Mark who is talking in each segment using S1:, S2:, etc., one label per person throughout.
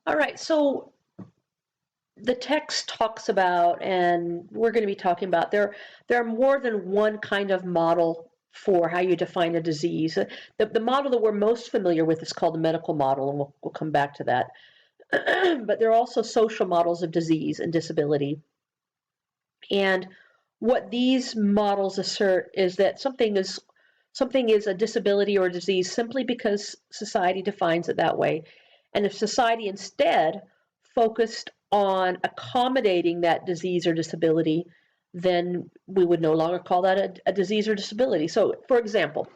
S1: All right, so the text talks about, and we're going to be talking about, there are more than one kind of model for how you define a disease. The model that we're most familiar with is called the medical model, and we'll come back to that. But there are also social models of disease and disability. And what these models assert is that something is a disability or a disease simply because society defines it that way. And if society instead focused on accommodating that disease or disability, then we would no longer call that a disease or disability. So, for example,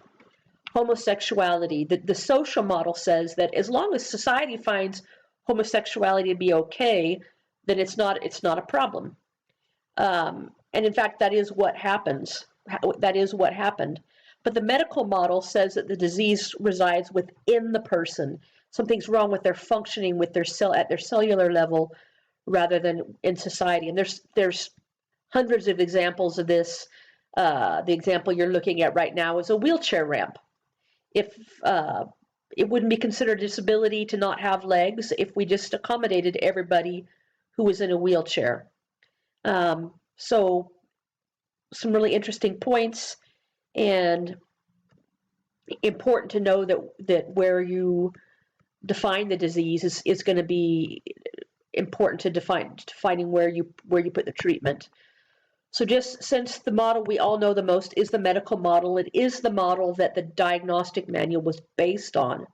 S1: homosexuality, the social model says that as long as society finds homosexuality to be okay, then it's not a problem. And in fact, that is what happens. That is what happened. But the medical model says that the disease resides within the person. Something's wrong with their functioning, with their at their cellular level, rather than in society. And there's hundreds of examples of this. The example you're looking at right now is a wheelchair ramp. If it wouldn't be considered a disability to not have legs if we just accommodated everybody who was in a wheelchair. So some really interesting points, and important to know that where you define the disease is going to be important to defining where you put the treatment. So just since the model we all know the most is the medical model, it is the model that the diagnostic manual was based on.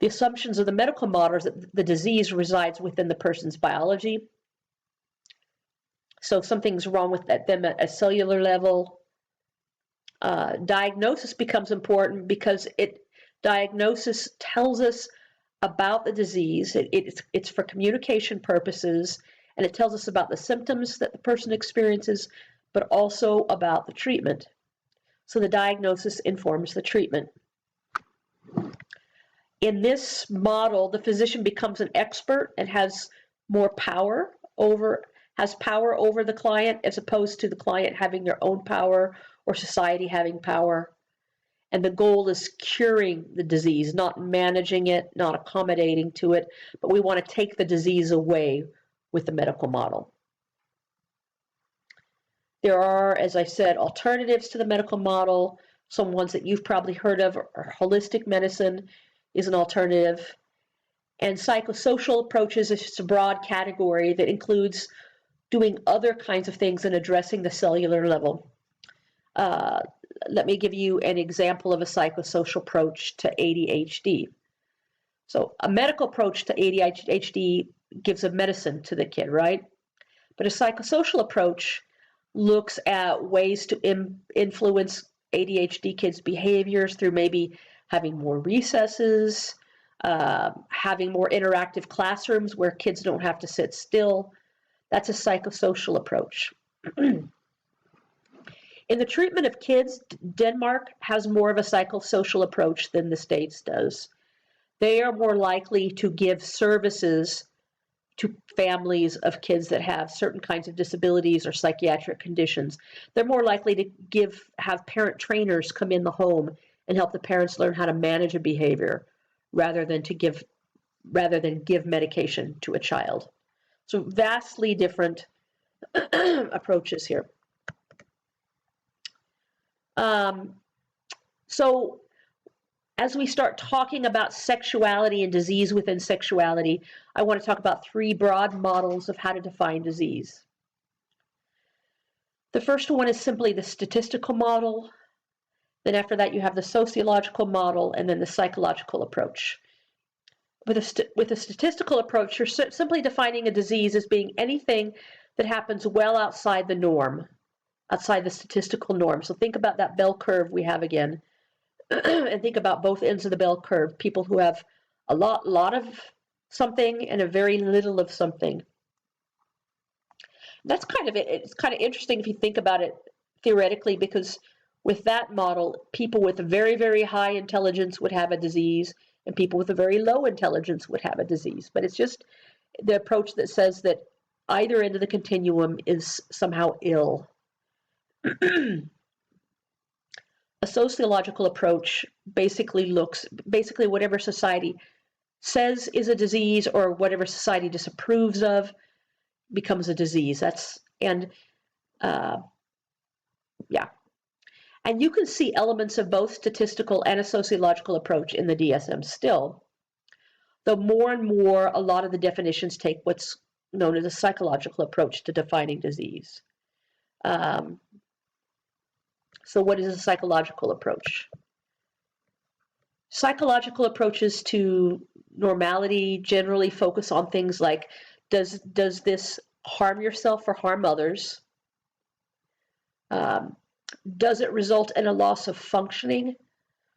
S1: The assumptions of the medical model is that the disease resides within the person's biology. So if something's wrong with them at a cellular level, diagnosis becomes important because diagnosis tells us about the disease. It's for communication purposes, and it tells us about the symptoms that the person experiences, but also about the treatment. So the diagnosis informs the treatment. In this model, the physician becomes an expert and has power over the client, as opposed to the client having their own power or society having power. And the goal is curing the disease, not managing it, not accommodating to it, but we want to take the disease away with the medical model. There are, as I said, alternatives to the medical model. Some ones that you've probably heard of are holistic medicine is an alternative. And psychosocial approaches is just a broad category that includes doing other kinds of things and addressing the cellular level. Let me give you an example of a psychosocial approach to ADHD. So a medical approach to ADHD gives a medicine to the kid, right? But a psychosocial approach looks at ways to influence ADHD kids' behaviors through maybe having more recesses, having more interactive classrooms where kids don't have to sit still. That's a psychosocial approach. In the treatment of kids, Denmark has more of a psychosocial approach than the States does. They are more likely to give services to families of kids that have certain kinds of disabilities or psychiatric conditions. They're more likely to have parent trainers come in the home and help the parents learn how to manage a behavior rather than give medication to a child. So vastly different approaches here. So as we start talking about sexuality and disease within sexuality, I want to talk about three broad models of how to define disease. The first one is simply the statistical model. Then after that, you have the sociological model, and then the psychological approach. With a statistical approach, you're simply defining a disease as being anything that happens well outside the norm, outside the statistical norm. So think about that bell curve we have again, and think about both ends of the bell curve, people who have a lot of something and a very little of something. That's kind of it. It's kind of interesting if you think about it theoretically, because with that model, people with a very, very high intelligence would have a disease, and people with a very low intelligence would have a disease. But it's just the approach that says that either end of the continuum is somehow ill. A sociological approach basically whatever society says is a disease or whatever society disapproves of becomes a disease. Yeah. And you can see elements of both statistical and a sociological approach in the DSM still, though more and more a lot of the definitions take what's known as a psychological approach to defining disease. So what is a psychological approach? Psychological approaches to normality generally focus on things like, does this harm yourself or harm others? Does it result in a loss of functioning?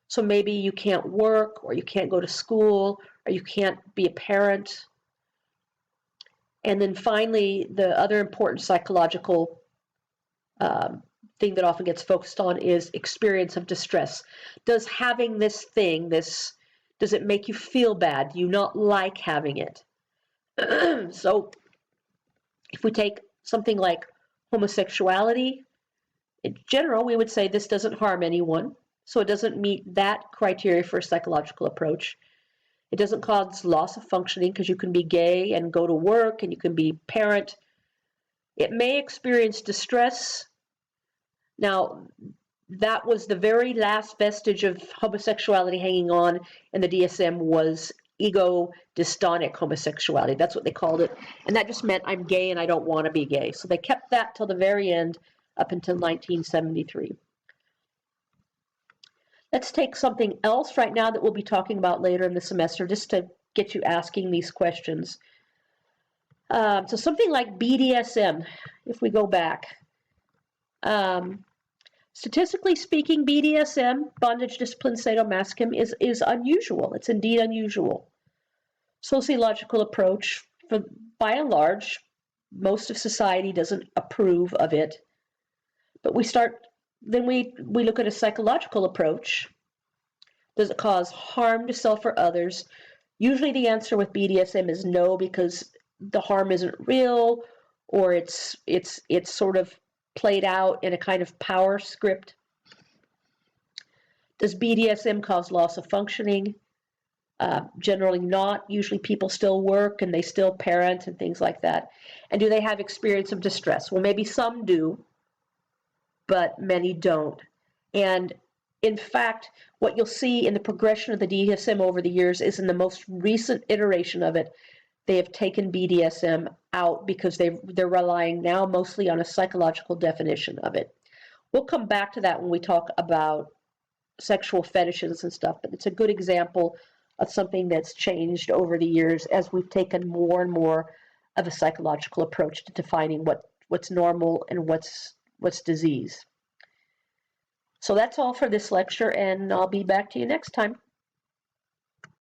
S1: So maybe you can't work, or you can't go to school, or you can't be a parent. And then finally, the other important psychological thing that often gets focused on is experience of distress. Does having this thing, does it make you feel bad? Do you not like having it? So if we take something like homosexuality, in general, we would say this doesn't harm anyone. So it doesn't meet that criteria for a psychological approach. It doesn't cause loss of functioning because you can be gay and go to work and you can be parent. It may experience distress. Now, that was the very last vestige of homosexuality hanging on in the DSM was ego-dystonic homosexuality. That's what they called it. And that just meant I'm gay and I don't want to be gay. So they kept that till the very end, up until 1973. Let's take something else right now that we'll be talking about later in the semester, just to get you asking these questions. So something like BDSM, if we go back. Statistically speaking, BDSM, bondage, discipline, sadomasochism, is unusual. It's indeed unusual. Sociological approach, by and large, most of society doesn't approve of it. But then we look at a psychological approach. Does it cause harm to self or others? Usually the answer with BDSM is no, because the harm isn't real, or it's sort of played out in a kind of power script. Does BDSM cause loss of functioning? Generally not. Usually people still work and they still parent and things like that. And do they have experience of distress? Well, maybe some do, but many don't. And in fact, what you'll see in the progression of the DSM over the years is in the most recent iteration of it, they have taken BDSM out because they're relying now mostly on a psychological definition of it. We'll come back to that when we talk about sexual fetishes and stuff, but it's a good example of something that's changed over the years as we've taken more and more of a psychological approach to defining what's normal and what's disease. So that's all for this lecture, and I'll be back to you next time.